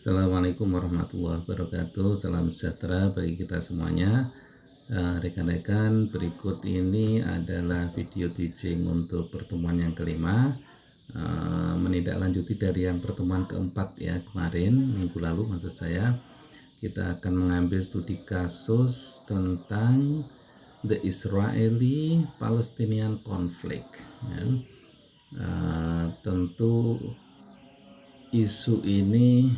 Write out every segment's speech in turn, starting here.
Assalamualaikum warahmatullahi wabarakatuh. Salam sejahtera bagi kita semuanya. Rekan-rekan, berikut ini adalah video teaching untuk pertemuan yang kelima, menindaklanjuti dari yang pertemuan keempat ya, kemarin minggu lalu maksud saya. Kita akan mengambil studi kasus tentang the Israeli-Palestinian conflict ya. Tentu isu ini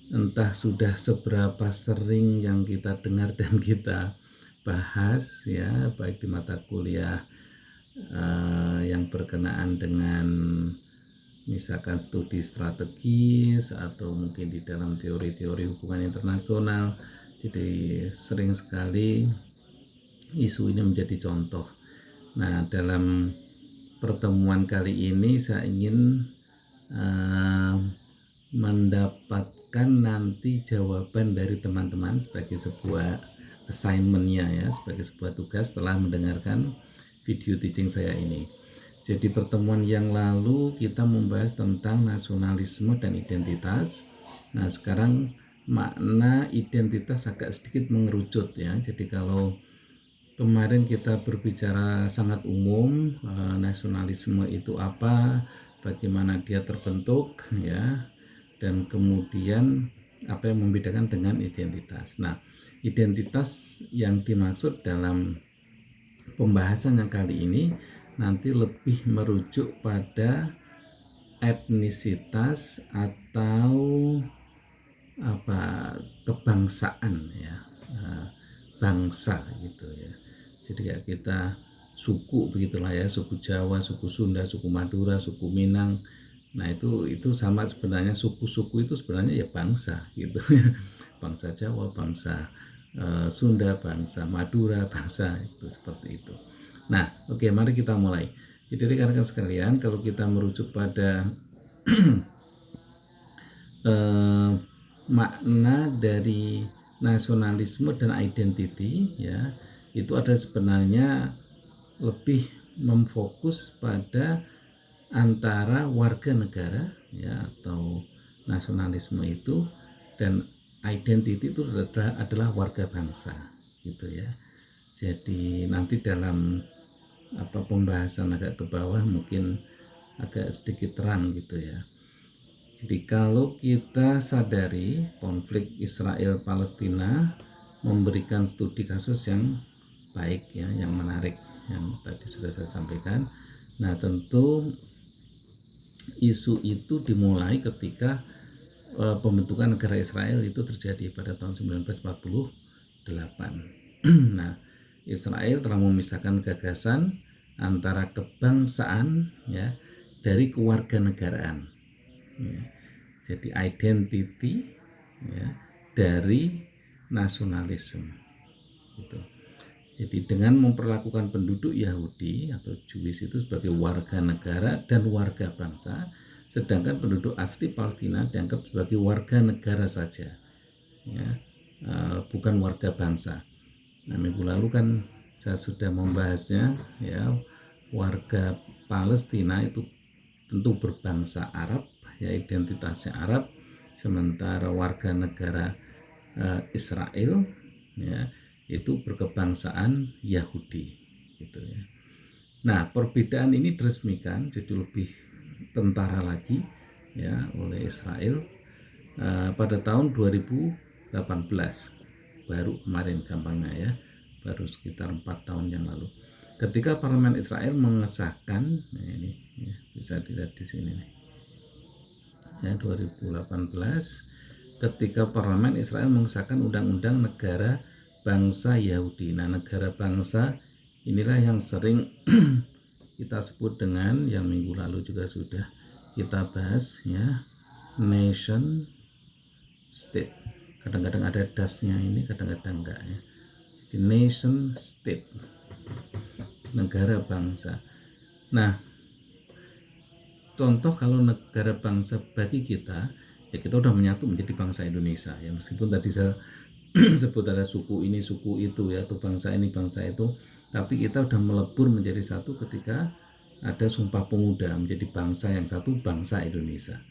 entah sudah seberapa sering yang kita dengar dan kita bahas ya, baik di mata kuliah yang berkenaan dengan misalkan studi strategis atau mungkin di dalam teori-teori hubungan internasional. Jadi sering sekali isu ini menjadi contoh. Nah, dalam pertemuan kali ini saya ingin mendapatkan nanti jawaban dari teman-teman sebagai sebuah assignment-nya ya, sebagai sebuah tugas setelah mendengarkan video teaching saya ini. Jadi pertemuan yang lalu kita membahas tentang nasionalisme dan identitas. Nah, sekarang makna identitas agak sedikit mengerucut ya. Jadi kalau kemarin kita berbicara sangat umum, nasionalisme itu apa, bagaimana dia terbentuk ya, dan kemudian apa yang membedakan dengan identitas. Nah, identitas yang dimaksud dalam pembahasan yang kali ini nanti lebih merujuk pada etnisitas atau kebangsaan ya, bangsa gitu ya. Jadi kayak kita suku begitulah ya, suku Jawa, suku Sunda, suku Madura, suku Minang. Nah itu sama sebenarnya, suku-suku itu sebenarnya ya bangsa gitu. Bangsa Jawa, bangsa Sunda, bangsa Madura, bangsa itu seperti itu. Nah, oke, mari kita mulai. Jadi rekan-rekan sekalian, kalau kita merujuk pada makna dari nasionalisme dan identity ya, itu ada sebenarnya lebih memfokus pada antara warga negara ya, atau nasionalisme itu, dan identity itu adalah warga bangsa gitu ya. Jadi nanti dalam pembahasan agak ke bawah mungkin agak sedikit terang gitu ya. Jadi kalau kita sadari konflik Israel-Palestina memberikan studi kasus yang baik ya, yang menarik, yang tadi sudah saya sampaikan. Nah, tentu isu itu dimulai ketika pembentukan negara Israel itu terjadi pada tahun 1948. Nah, Israel telah memisahkan gagasan antara kebangsaan ya dari kewarganegaraan. Ya. Jadi identity ya, dari nasionalisme gitu. Jadi dengan memperlakukan penduduk Yahudi atau Jewish itu sebagai warga negara dan warga bangsa, sedangkan penduduk asli Palestina dianggap sebagai warga negara saja ya, bukan warga bangsa. Nah, minggu lalu kan saya sudah membahasnya ya, warga Palestina itu tentu berbangsa Arab ya, identitasnya Arab, sementara warga negara Israel ya itu berkebangsaan Yahudi gitu ya. Nah, perbedaan ini diresmikan jadi lebih tentara lagi ya oleh Israel pada tahun 2018, baru kemarin gampangnya ya, baru sekitar 4 tahun yang lalu, ketika parlemen Israel mengesahkan, nah ini ya, bisa dilihat di sini nih ya, 2018 ketika parlemen Israel mengesahkan undang-undang negara bangsa Yahudi. Nah, negara bangsa inilah yang sering kita sebut dengan, yang minggu lalu juga sudah kita bahas ya, nation state. Kadang-kadang ada dasnya ini, kadang-kadang enggak ya. Jadi nation state, negara bangsa. Nah, contoh kalau negara bangsa bagi kita ya, kita udah menyatu menjadi bangsa Indonesia ya, meskipun tadi saya sebut ada suku ini suku itu ya, atau bangsa ini bangsa itu, tapi kita udah melebur menjadi satu ketika ada Sumpah Pemuda menjadi bangsa yang satu, bangsa Indonesia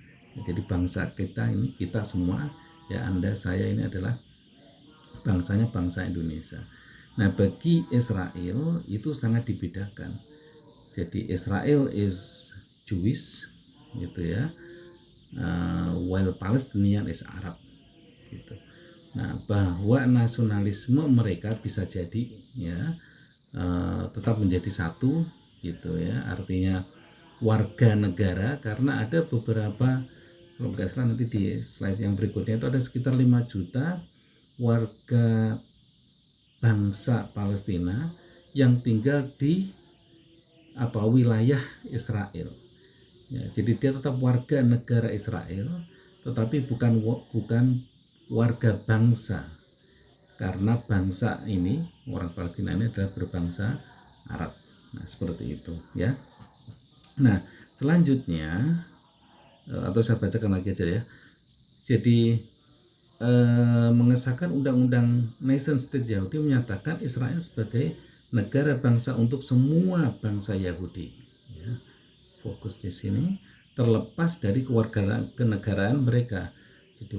Jadi bangsa kita ini, kita semua ya, Anda saya ini adalah bangsanya bangsa Indonesia. Nah, bagi Israel itu sangat dibedakan. Jadi Israel is Jewish gitu ya, while Palestinian is Arab gitu. Nah, bahwa nasionalisme mereka bisa jadi ya tetap menjadi satu gitu ya, artinya warga negara, karena ada beberapa, kalau nggak salah nanti di slide yang berikutnya itu ada sekitar 5 juta warga bangsa Palestina yang tinggal di wilayah Israel. Ya, jadi dia tetap warga negara Israel, tetapi bukan warga bangsa, karena bangsa ini, orang Palestina ini adalah berbangsa Arab. Nah, seperti itu ya. Nah, selanjutnya atau saya bacakan lagi aja ya. Jadi mengesahkan undang-undang Nation State Yahudi menyatakan Israel sebagai negara bangsa untuk semua bangsa Yahudi. Ya, fokus di sini, terlepas dari kenegaraan mereka. Jadi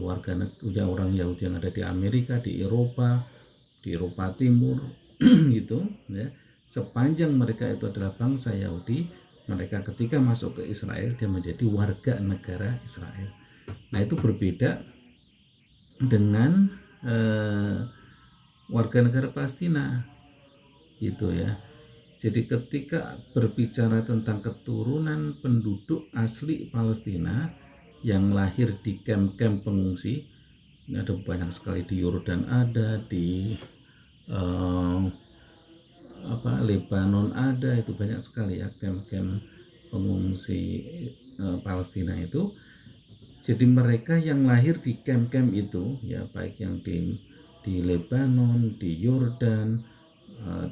orang Yahudi yang ada di Amerika, di Eropa Timur gitu ya. Sepanjang mereka itu adalah bangsa Yahudi, mereka ketika masuk ke Israel dia menjadi warga negara Israel. Nah, itu berbeda dengan warga negara Palestina gitu ya. Jadi ketika berbicara tentang keturunan penduduk asli Palestina yang lahir di kamp-kamp pengungsi, ini ada banyak sekali, di Yordan ada, di Lebanon ada, itu banyak sekali ya kamp-kamp pengungsi Palestina itu. Jadi mereka yang lahir di kamp-kamp itu ya, baik yang di Lebanon, di Yordan,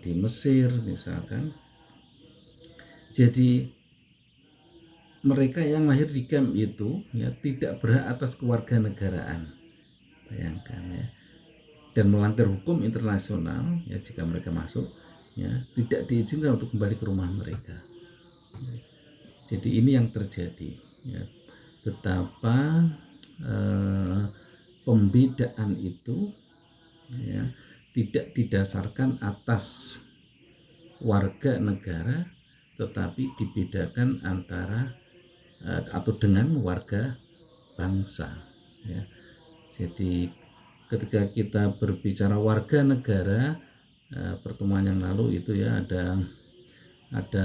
di Mesir misalkan. Jadi mereka yang lahir di kamp itu ya tidak berhak atas kewarganegaraan. Bayangkan ya. Dan melanggar hukum internasional ya, jika mereka masuk ya tidak diizinkan untuk kembali ke rumah mereka. Jadi ini yang terjadi ya, betapa pembedaan itu ya tidak didasarkan atas warga negara, tetapi dibedakan antara atau dengan warga bangsa ya. Jadi ketika kita berbicara warga negara, pertemuan yang lalu itu ya ada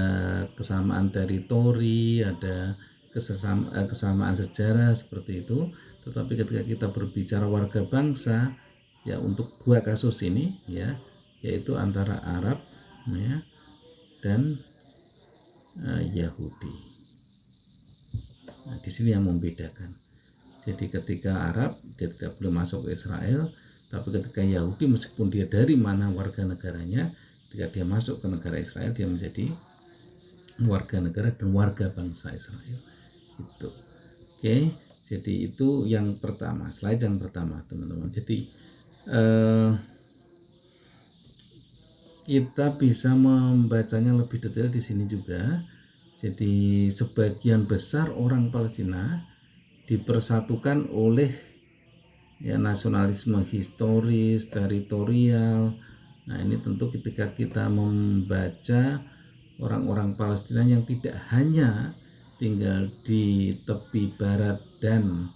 kesamaan teritori, ada kesamaan sejarah seperti itu. Tetapi ketika kita berbicara warga bangsa ya, untuk dua kasus ini ya, yaitu antara Arab ya dan Yahudi. Nah, di sini yang membedakan. Jadi ketika Arab dia tidak boleh masuk ke Israel, tapi ketika Yahudi meskipun dia dari mana warga negaranya, ketika dia masuk ke negara Israel dia menjadi warga negara dan warga bangsa Israel. Gitu. Oke, jadi itu yang pertama, slide yang pertama teman-teman. Jadi kita bisa membacanya lebih detail di sini juga. Jadi sebagian besar orang Palestina dipersatukan oleh ya nasionalisme historis, teritorial. Nah, ini tentu ketika kita membaca orang-orang Palestina yang tidak hanya tinggal di tepi barat dan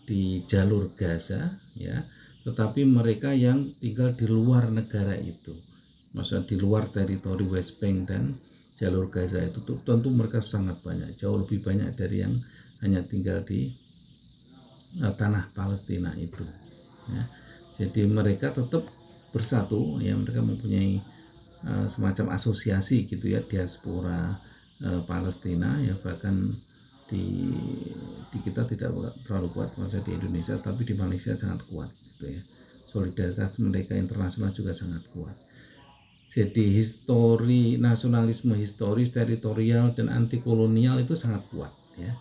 di jalur Gaza ya, tetapi mereka yang tinggal di luar negara itu, maksudnya di luar teritori West Bank dan jalur Gaza itu tentu mereka sangat banyak, jauh lebih banyak dari yang hanya tinggal di tanah Palestina itu ya. Jadi mereka tetap bersatu ya, mereka mempunyai semacam asosiasi gitu ya, diaspora Palestina ya, bahkan di kita tidak terlalu kuat masa di Indonesia, tapi di Malaysia sangat kuat gitu ya. Solidaritas mereka internasional juga sangat kuat. Jadi nasionalisme historis, teritorial dan anti kolonial itu sangat kuat ya,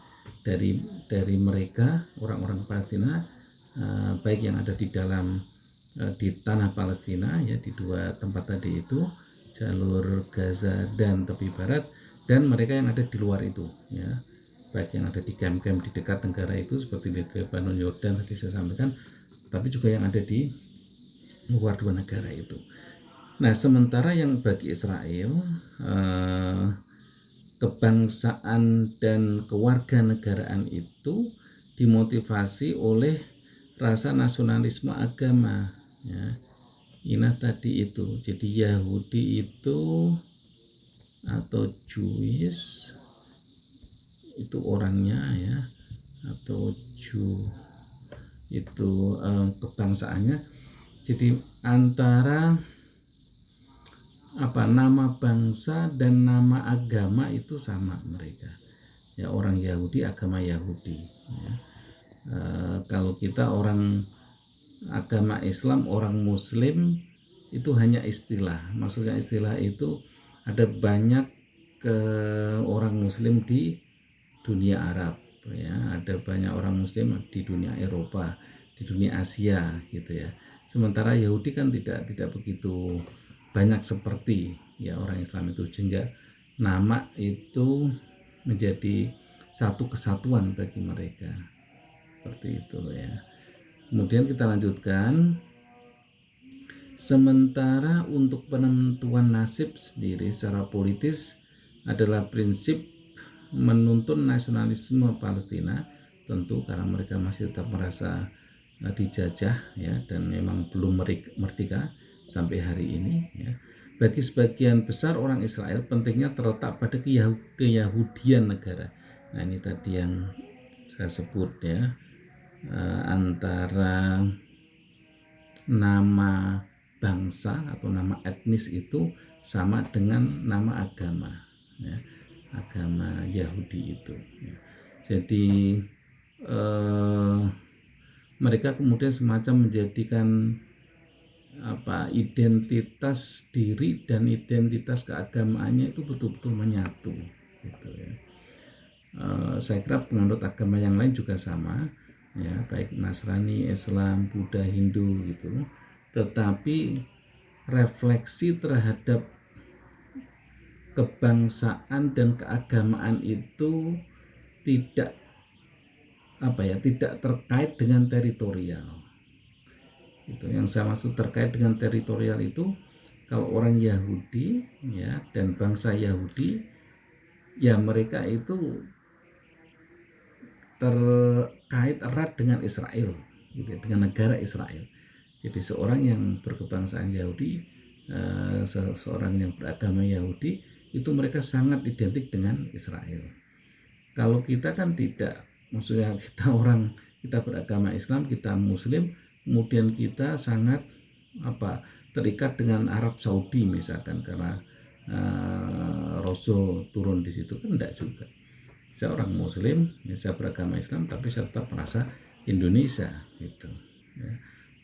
dari mereka orang-orang Palestina, baik yang ada di dalam di tanah Palestina ya, di dua tempat tadi itu, jalur Gaza dan tepi barat, dan mereka yang ada di luar itu ya, baik yang ada di camp-camp di dekat negara itu seperti di Lebanon, Yordan tadi saya sampaikan, tapi juga yang ada di luar dua negara itu. Nah, sementara yang bagi Israel kebangsaan dan kewarganegaraan itu dimotivasi oleh rasa nasionalisme agama, ya. Ina tadi itu, jadi Yahudi itu atau Jewish itu orangnya, ya, atau Jew itu kebangsaannya. Jadi antara nama bangsa dan nama agama itu sama mereka, ya, orang Yahudi agama Yahudi, ya. Kalau kita orang agama Islam, orang Muslim itu hanya istilah. Maksudnya istilah itu ada banyak orang Muslim di dunia Arab, ya, ada banyak orang Muslim di dunia Eropa, di dunia Asia, gitu ya. Sementara Yahudi kan tidak begitu banyak seperti, ya, orang Islam itu, sehingga nama itu menjadi satu kesatuan bagi mereka, seperti itu, ya. Kemudian kita lanjutkan. Sementara untuk penentuan nasib sendiri secara politis adalah prinsip menuntun nasionalisme Palestina, tentu karena mereka masih tetap merasa dijajah, ya, dan memang belum merdeka sampai hari ini, ya. Bagi sebagian besar orang Israel pentingnya terletak pada keyahudian negara. Nah, ini tadi yang saya sebut, ya, antara nama bangsa atau nama etnis itu sama dengan nama agama, ya, agama Yahudi itu, ya. Jadi mereka kemudian semacam menjadikan identitas diri dan identitas keagamaannya itu betul-betul menyatu, gitu, ya. Saya kira penganut agama yang lain juga sama, ya, baik Nasrani, Islam, Buddha, Hindu, gitu. Tetapi refleksi terhadap kebangsaan dan keagamaan itu tidak terkait dengan teritorial. Itu yang saya maksud terkait dengan teritorial itu, kalau orang Yahudi, ya, dan bangsa Yahudi, ya, mereka itu terkait erat dengan Israel, gitu, dengan negara Israel. Jadi seorang yang berkebangsaan Yahudi, seseorang yang beragama Yahudi, itu mereka sangat identik dengan Israel. Kalau kita kan tidak, maksudnya kita beragama Islam, kita Muslim, kemudian kita sangat terikat dengan Arab Saudi misalkan karena Rasul turun di situ, kan enggak juga. Saya orang Muslim, ya, saya beragama Islam, tapi saya tetap merasa Indonesia, gitu, ya.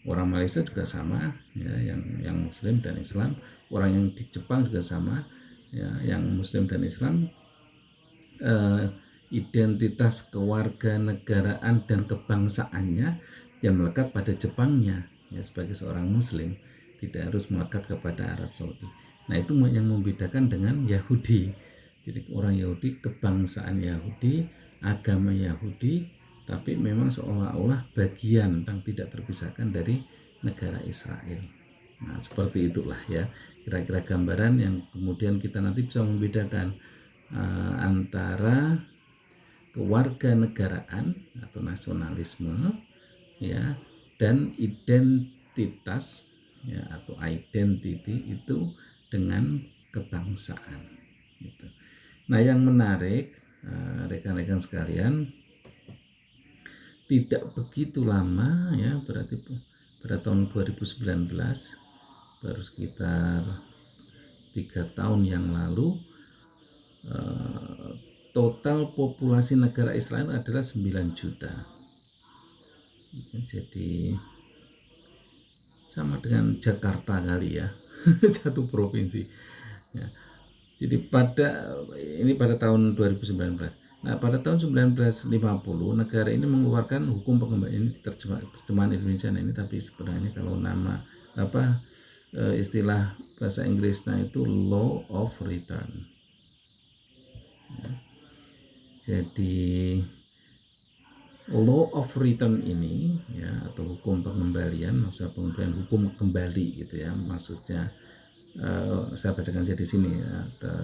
Orang Malaysia juga sama, ya, yang Muslim dan Islam. Orang yang di Jepang juga sama, ya, yang Muslim dan Islam. Identitas kewarganegaraan dan kebangsaannya yang melekat pada Jepangnya, ya, sebagai seorang Muslim, tidak harus melekat kepada Arab Saudi. Nah, itu yang membedakan dengan Yahudi. Jadi orang Yahudi, kebangsaan Yahudi, agama Yahudi, tapi memang seolah-olah bagian yang tidak terpisahkan dari negara Israel. Nah, seperti itulah, ya, kira-kira gambaran yang kemudian kita nanti bisa membedakan antara kewarganegaraan atau nasionalisme, ya, dan identitas, ya, atau identity itu dengan kebangsaan, gitu. Nah, yang menarik, rekan-rekan sekalian, tidak begitu lama, ya, berarti pada tahun 2019, baru sekitar 3 tahun yang lalu, total populasi negara Israel adalah 9 juta. Jadi sama dengan Jakarta kali, ya, satu provinsi, ya. Jadi pada tahun 2019. Nah, pada tahun 1950 negara ini mengeluarkan hukum pengembalian, ini terjemahan Indonesia ini, tapi sebenarnya kalau nama istilah bahasa Inggrisnya itu Law of Return. Jadi law of return ini ya, atau hukum pengembalian, maksudnya pengembalian, hukum kembali gitu ya, maksudnya saya bacakan saja di sini ya,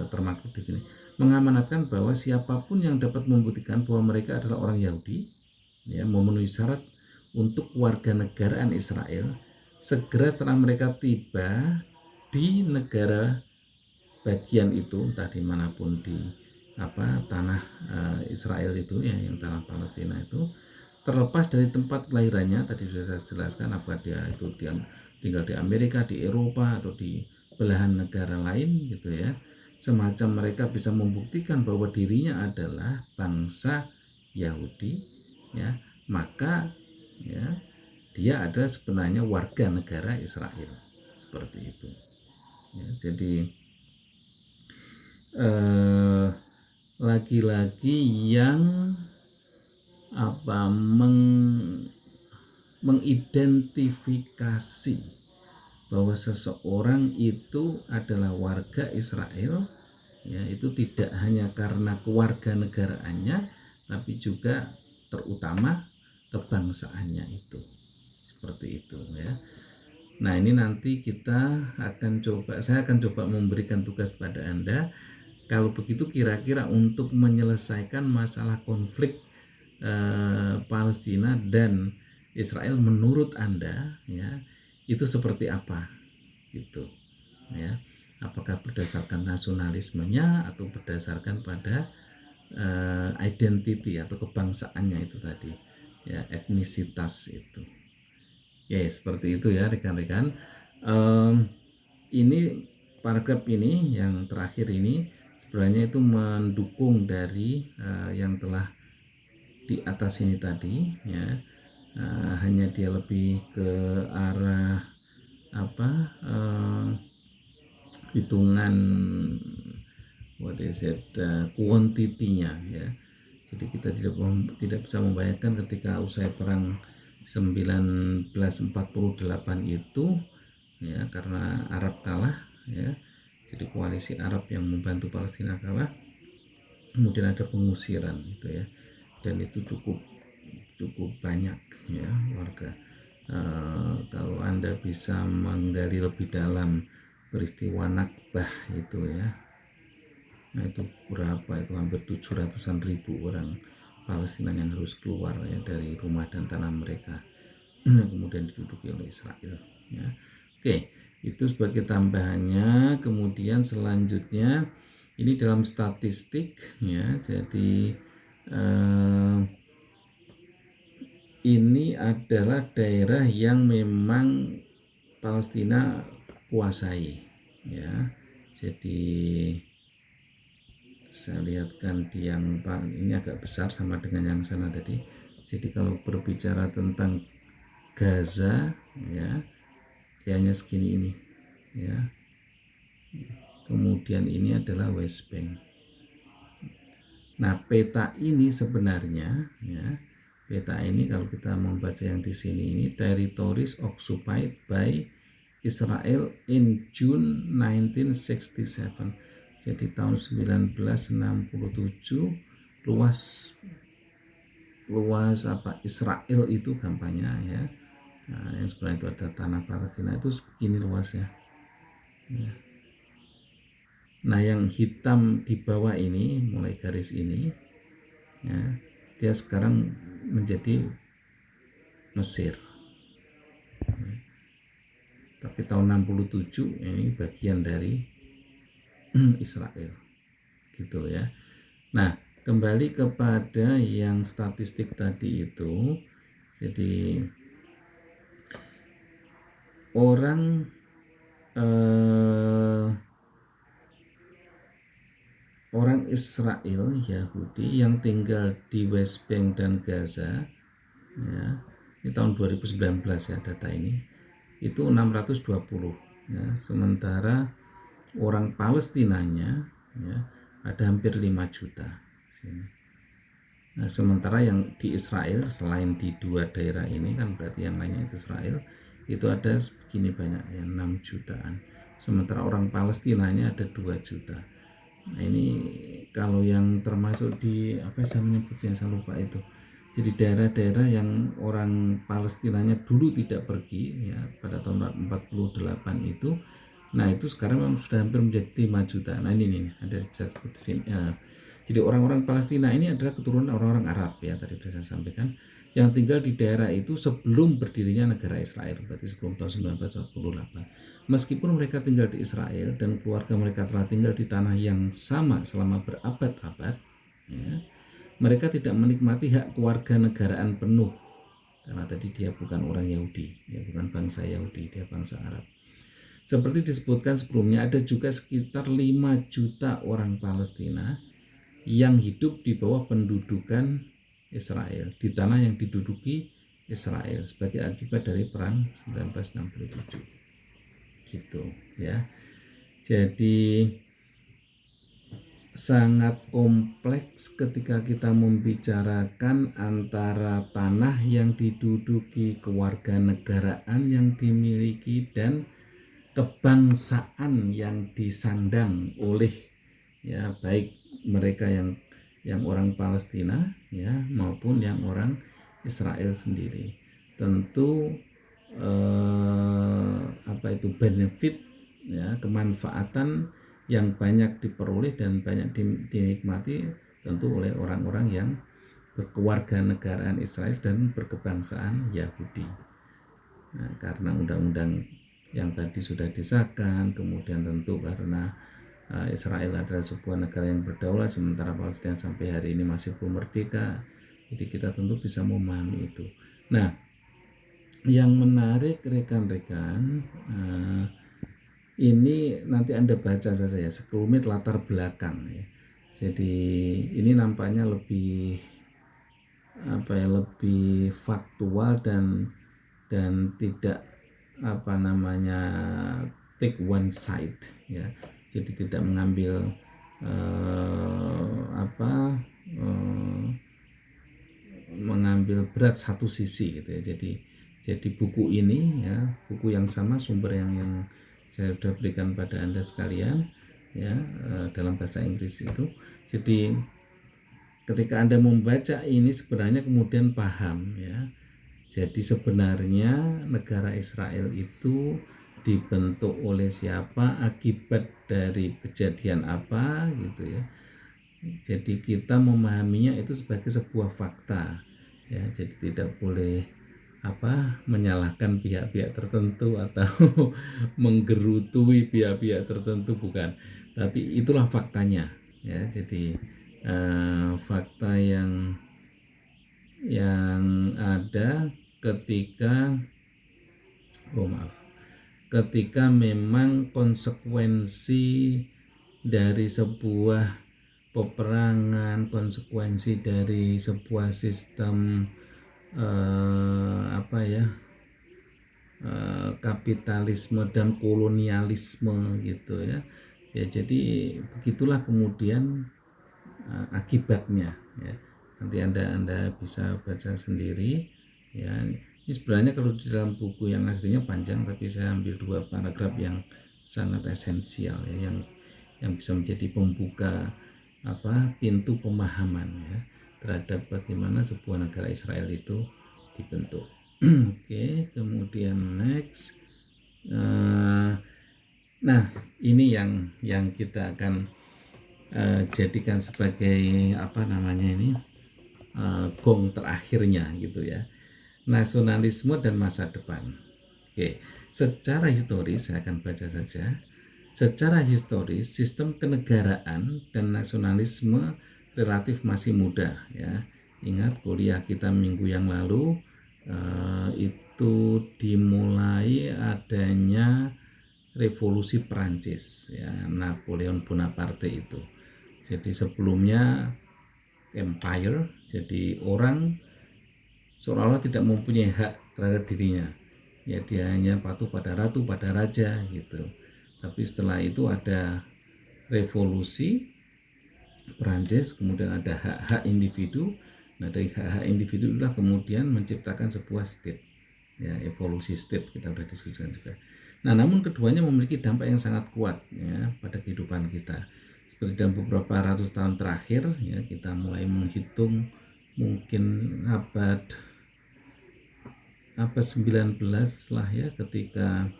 termaktub di sini, mengamanatkan bahwa siapapun yang dapat membuktikan bahwa mereka adalah orang Yahudi ya, memenuhi syarat untuk warganegaraan Israel, segera setelah mereka tiba di negara bagian itu, entah dimanapun di tanah Israel itu ya, yang tanah Palestina itu, terlepas dari tempat kelahirannya. Tadi sudah saya jelaskan, apakah dia itu tinggal di Amerika, di Eropa, atau di belahan negara lain gitu ya, semacam mereka bisa membuktikan bahwa dirinya adalah bangsa Yahudi ya, maka ya dia ada sebenarnya warga negara Israel, seperti itu ya. Jadi lagi-lagi yang mengidentifikasi bahwa seseorang itu adalah warga Israel ya, itu tidak hanya karena kewarganegaraannya, tapi juga terutama kebangsaannya itu, seperti itu ya. Nah, ini nanti saya akan coba memberikan tugas pada Anda. Kalau begitu, kira-kira untuk menyelesaikan masalah konflik Palestina dan Israel menurut Anda ya, itu seperti apa gitu ya. Apakah berdasarkan nasionalismenya atau berdasarkan pada identity atau kebangsaannya itu tadi ya, etnisitas itu. Ya, seperti itu ya rekan-rekan. Ini paragraf ini yang terakhir ini sebenarnya itu mendukung dari yang telah di atas ini tadi ya. Hanya dia lebih ke arah hitungan kuantitinya ya. Jadi kita tidak bisa membayangkan ketika usai perang 1948 itu ya, karena Arab kalah ya, jadi koalisi Arab yang membantu Palestina kalah, kemudian ada pengusiran gitu ya, dan itu cukup banyak ya warga. Kalau Anda bisa menggali lebih dalam peristiwa Nakbah itu ya, nah itu berapa, itu hampir 700-an ribu orang Palestina yang harus keluar ya dari rumah dan tanah mereka, kemudian diduduki oleh Israel ya. Oke, itu sebagai tambahannya. Kemudian selanjutnya ini dalam statistik ya, jadi ini adalah daerah yang memang Palestina kuasai ya. Jadi saya lihatkan di yang ini agak besar sama dengan yang sana tadi. Jadi kalau berbicara tentang Gaza ya, hanya segini ini ya. Kemudian ini adalah West Bank. Nah, peta ini sebenarnya ya, peta ini kalau kita membaca yang di sini ini, territories occupied by Israel in June 1967. Jadi tahun 1967 luas Israel itu gampangnya ya. Nah, yang sebenarnya itu ada tanah Palestina itu segini luasnya ya. Nah, yang hitam di bawah ini, mulai garis ini ya, dia sekarang menjadi Mesir. Tapi tahun 67 ini bagian dari Israel gitu ya. Nah, kembali kepada yang statistik tadi itu, jadi orang Israel Yahudi yang tinggal di West Bank dan Gaza ya, ini tahun 2019 ya data ini, itu 620 ya, sementara orang Palestinanya ya, ada hampir 5 juta. Nah, sementara yang di Israel selain di dua daerah ini kan berarti yang lainnya itu Israel, itu ada segini banyak ya, 6 jutaan. Sementara orang Palestinanya ada 2 juta. Nah ini kalau yang termasuk di apa saya menyebutnya, saya lupa itu. Jadi daerah-daerah yang orang Palestinanya dulu tidak pergi ya pada tahun 48 itu, nah itu sekarang memang sudah hampir menjadi 5 juta. Nah ini nih ada bisa sebut di sini. Jadi orang-orang Palestina ini adalah keturunan orang-orang Arab ya, tadi sudah saya sampaikan, yang tinggal di daerah itu sebelum berdirinya negara Israel, berarti sebelum tahun 1948. Meskipun mereka tinggal di Israel dan keluarga mereka telah tinggal di tanah yang sama selama berabad-abad, ya, mereka tidak menikmati hak kewarganegaraan penuh karena tadi dia bukan orang Yahudi, dia bukan bangsa Yahudi, dia bangsa Arab. Seperti disebutkan sebelumnya, ada juga sekitar 5 juta orang Palestina yang hidup di bawah pendudukan Israel, di tanah yang diduduki Israel sebagai akibat dari perang 1967. Gitu ya. Jadi sangat kompleks ketika kita membicarakan antara tanah yang diduduki, kewarganegaraan yang dimiliki, dan kebangsaan yang disandang oleh ya baik mereka yang orang Palestina ya maupun yang orang Israel sendiri. Tentu apa itu benefit ya, kemanfaatan yang banyak diperoleh dan banyak dinikmati tentu oleh orang-orang yang berkewarganegaraan Israel dan berkebangsaan Yahudi. Nah, karena undang-undang yang tadi sudah disahkan, kemudian tentu karena Israel adalah sebuah negara yang berdaulat sementara Palestina sampai hari ini masih belum merdeka, jadi kita tentu bisa memahami itu. Nah, yang menarik rekan-rekan, ini nanti Anda baca saja ya sekelumit latar belakang ya. Jadi ini nampaknya lebih lebih faktual dan tidak take one side ya. Jadi tidak mengambil mengambil berat satu sisi gitu ya. Jadi buku ini ya, buku yang sama, sumber yang saya sudah berikan pada Anda sekalian ya, dalam bahasa Inggris itu. Jadi ketika Anda membaca ini sebenarnya kemudian paham ya. Jadi sebenarnya negara Israel itu dibentuk oleh siapa, akibat dari kejadian apa gitu ya. Jadi kita memahaminya itu sebagai sebuah fakta ya. Jadi tidak boleh menyalahkan pihak-pihak tertentu atau menggerutui pihak-pihak tertentu, bukan. Tapi itulah faktanya ya. Jadi fakta yang ada ketika memang konsekuensi dari sebuah peperangan, konsekuensi dari sebuah sistem kapitalisme dan kolonialisme gitu ya. Ya jadi begitulah kemudian akibatnya ya. Nanti Anda bisa baca sendiri ya. Ini sebenarnya kalau di dalam buku yang aslinya panjang, tapi saya ambil 2 paragraf yang sangat esensial ya, yang bisa menjadi pembuka pintu pemahaman ya terhadap bagaimana sebuah negara Israel itu dibentuk. Oke, kemudian next. Nah, ini yang kita akan jadikan sebagai gong terakhirnya gitu ya. Nasionalisme dan masa depan. Oke, secara historis saya akan baca saja. Secara historis, sistem kenegaraan dan nasionalisme relatif masih muda ya. Ingat kuliah kita minggu yang lalu itu dimulai adanya revolusi Perancis ya, Napoleon Bonaparte itu. Jadi sebelumnya empire, jadi orang seolah-olah tidak mempunyai hak terhadap dirinya. Ya dia hanya patuh pada ratu, pada raja gitu. Tapi setelah itu ada revolusi Perancis, kemudian ada hak-hak individu. Nah dari hak-hak individu itulah kemudian menciptakan sebuah state. Ya, evolusi state kita sudah diskusikan juga. Nah, namun keduanya memiliki dampak yang sangat kuat ya pada kehidupan kita. seperti dalam beberapa ratus tahun terakhir ya, kita mulai menghitung mungkin abad 19 lah ya, ketika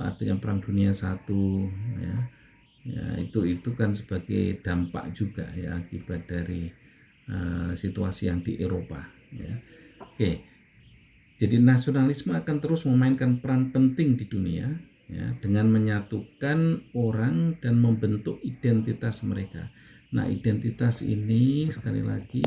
adanya Perang Dunia I ya. Ya, itu kan sebagai dampak juga ya, akibat dari situasi yang di Eropa ya. Oke. Jadi nasionalisme akan terus memainkan peran penting di dunia ya, dengan menyatukan orang dan membentuk identitas mereka. Nah, identitas ini sekali lagi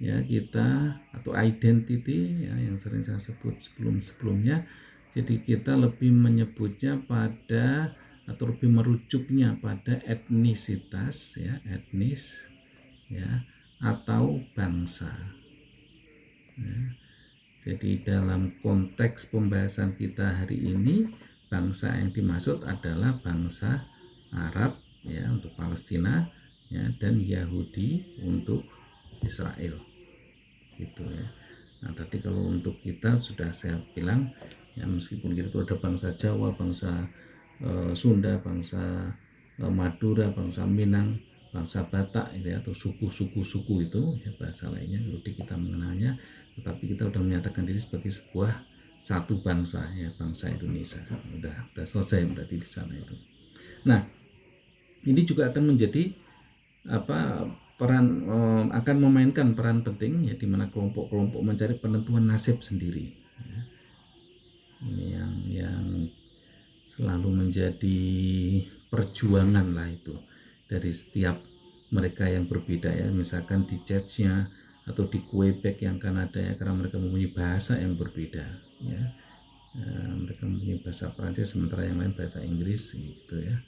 ya, kita atau identity ya, yang sering saya sebut sebelumnya. Jadi kita lebih menyebutnya pada atau lebih merujuknya pada etnisitas ya, etnis ya, atau bangsa ya. Jadi dalam konteks pembahasan kita hari ini, bangsa yang dimaksud adalah bangsa Arab ya untuk Palestina ya, dan Yahudi untuk Israel gitu ya. Nah, tadi kalau untuk kita sudah saya bilang ya, meskipun kita ada bangsa Jawa, bangsa Sunda, bangsa Madura, bangsa Minang, bangsa Batak itu ya, atau suku-suku itu ya, bahasa lainnya kalau kita mengenalnya, tetapi kita sudah menyatakan diri sebagai sebuah satu bangsa ya, bangsa Indonesia. Udah selesai berarti di sana itu. Nah, ini juga akan menjadi peran akan memainkan peran penting ya, di mana kelompok-kelompok mencari penentuan nasib sendiri ya. Ini yang selalu menjadi perjuangan lah itu dari setiap mereka yang berbeda ya, misalkan di church-nya atau di Quebec yang Kanada ya, karena mereka mempunyai bahasa yang berbeda ya. Mereka mempunyai bahasa Prancis sementara yang lain bahasa Inggris gitu ya.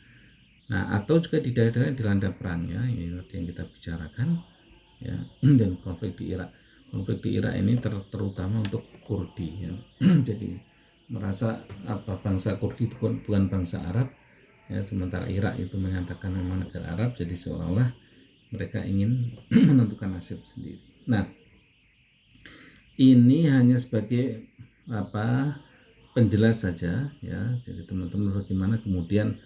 Nah, atau juga di daerah-daerah yang dilanda perang ya, ini yang kita bicarakan ya. Dan konflik di Irak ini terutama untuk Kurdi ya. Jadi merasa bangsa Kurdi itu bukan bangsa Arab ya, sementara Irak itu menyatakan memang negara Arab, jadi seolah-olah mereka ingin menentukan nasib sendiri. Nah, ini hanya sebagai penjelas saja ya. Jadi teman-teman bagaimana kemudian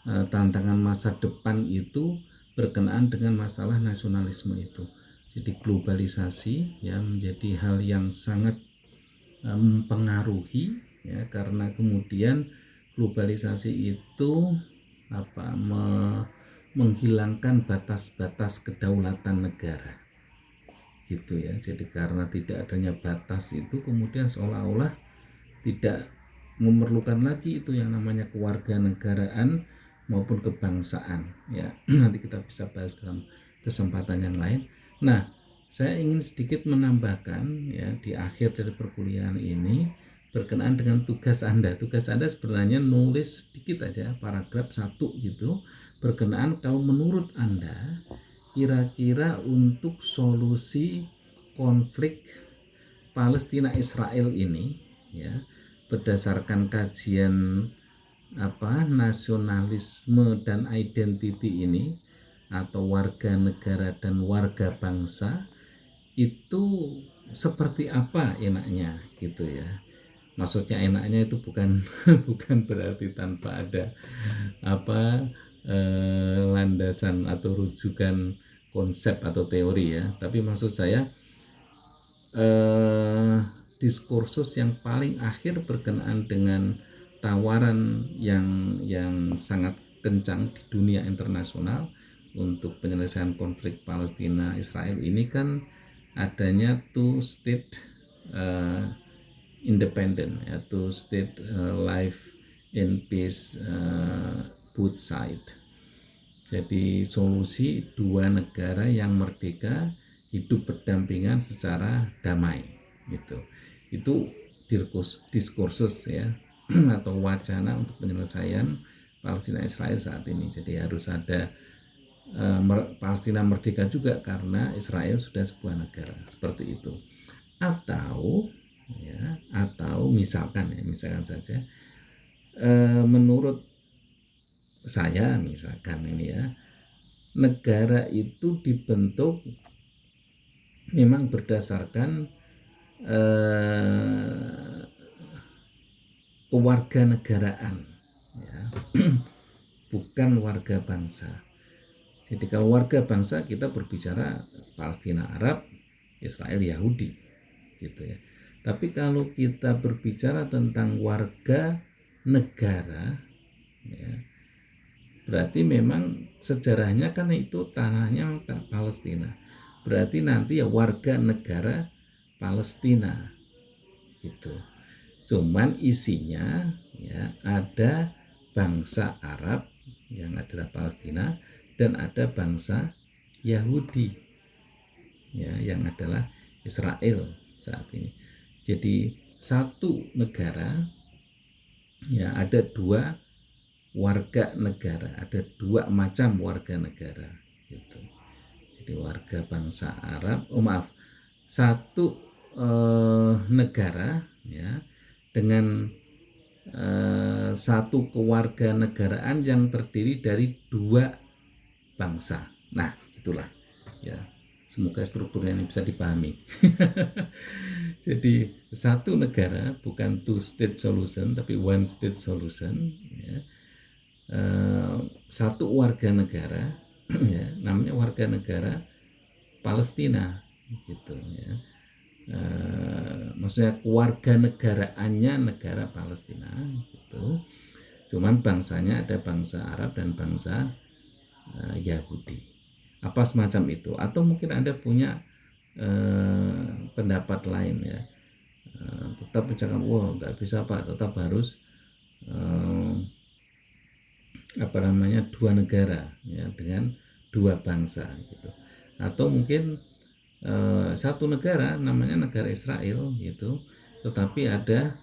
tantangan masa depan itu berkenaan dengan masalah nasionalisme itu. Jadi globalisasi ya menjadi hal yang sangat mempengaruhi ya, karena kemudian globalisasi itu menghilangkan batas-batas kedaulatan negara gitu ya. Jadi karena tidak adanya batas itu, kemudian seolah-olah tidak memerlukan lagi itu yang namanya kewarganegaraan maupun kebangsaan ya. Nanti kita bisa bahas dalam kesempatan yang lain. Nah, saya ingin sedikit menambahkan ya di akhir dari perkuliahan ini berkenaan dengan tugas Anda. Tugas Anda sebenarnya nulis sedikit aja, paragraf 1 gitu, berkenaan kalau menurut Anda kira-kira untuk solusi konflik Palestina Israel ini ya, berdasarkan kajian nasionalisme dan identity ini atau warga negara dan warga bangsa itu seperti apa enaknya gitu ya. Maksudnya enaknya itu bukan bukan berarti tanpa ada landasan atau rujukan konsep atau teori ya, tapi maksud saya diskursus yang paling akhir berkenaan dengan tawaran yang sangat kencang di dunia internasional untuk penyelesaian konflik Palestina Israel ini kan adanya two state independent ya, two state life in peace both side. Jadi solusi dua negara yang merdeka hidup berdampingan secara damai gitu. Itu diskursus ya atau wacana untuk penyelesaian Palestina Israel saat ini. Jadi harus ada Palestina merdeka juga karena Israel sudah sebuah negara, seperti itu. Atau misalkan saja menurut saya misalkan ini ya, negara itu dibentuk memang berdasarkan kewarganegaraan ya. bukan warga bangsa. Jadi kalau warga bangsa kita berbicara Palestina Arab, Israel Yahudi gitu ya. Tapi kalau kita berbicara tentang warga negara ya, berarti memang sejarahnya kan itu tanahnya Palestina. Berarti nanti ya warga negara Palestina gitu. Cuman isinya ya ada bangsa Arab yang adalah Palestina dan ada bangsa Yahudi ya yang adalah Israel saat ini. Jadi satu negara ya ada dua warga negara, ada dua macam warga negara gitu. Jadi warga bangsa Arab, satu negara ya dengan satu kewarganegaraan yang terdiri dari dua bangsa. Nah, itulah ya. Semoga strukturnya ini bisa dipahami. Jadi satu negara bukan two state solution tapi one state solution ya. Satu warga negara ya, namanya warga negara Palestina gitu ya. Maksudnya kewarganegaraannya negara Palestina gitu. Cuman bangsanya ada bangsa Arab dan bangsa Yahudi. Apa semacam itu, atau mungkin Anda punya pendapat lain ya, tetap misalkan nggak bisa Pak, tetap harus dua negara ya dengan dua bangsa gitu, atau mungkin satu negara namanya negara Israel gitu, tetapi ada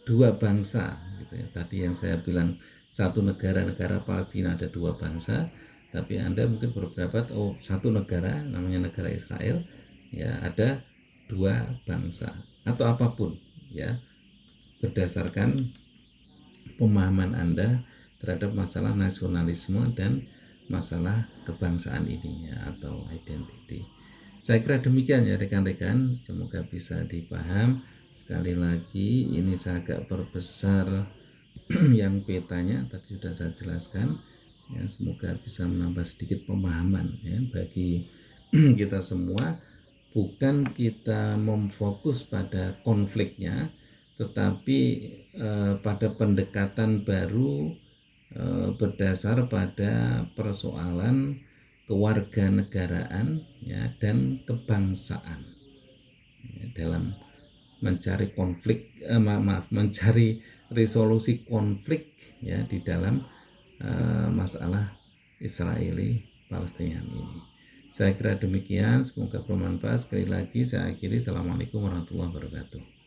dua bangsa gitu ya. Tadi yang saya bilang satu negara Palestina ada dua bangsa, tapi Anda mungkin berpendapat satu negara namanya negara Israel ya ada dua bangsa atau apapun ya, berdasarkan pemahaman Anda terhadap masalah nasionalisme dan masalah kebangsaan ini ya, atau identity. Saya kira demikian ya rekan-rekan, semoga bisa dipaham. Sekali lagi ini saya agak perbesar yang petanya tadi sudah saya jelaskan ya, semoga bisa menambah sedikit pemahaman ya bagi kita semua. Bukan kita memfokus pada konfliknya, tetapi pada pendekatan baru berdasar pada persoalan kewarganegaraan ya dan kebangsaan ya, dalam mencari mencari resolusi konflik ya di dalam masalah Israeli Palestina ini. Saya kira demikian, semoga bermanfaat. Sekali lagi saya akhiri, assalamualaikum warahmatullahi wabarakatuh.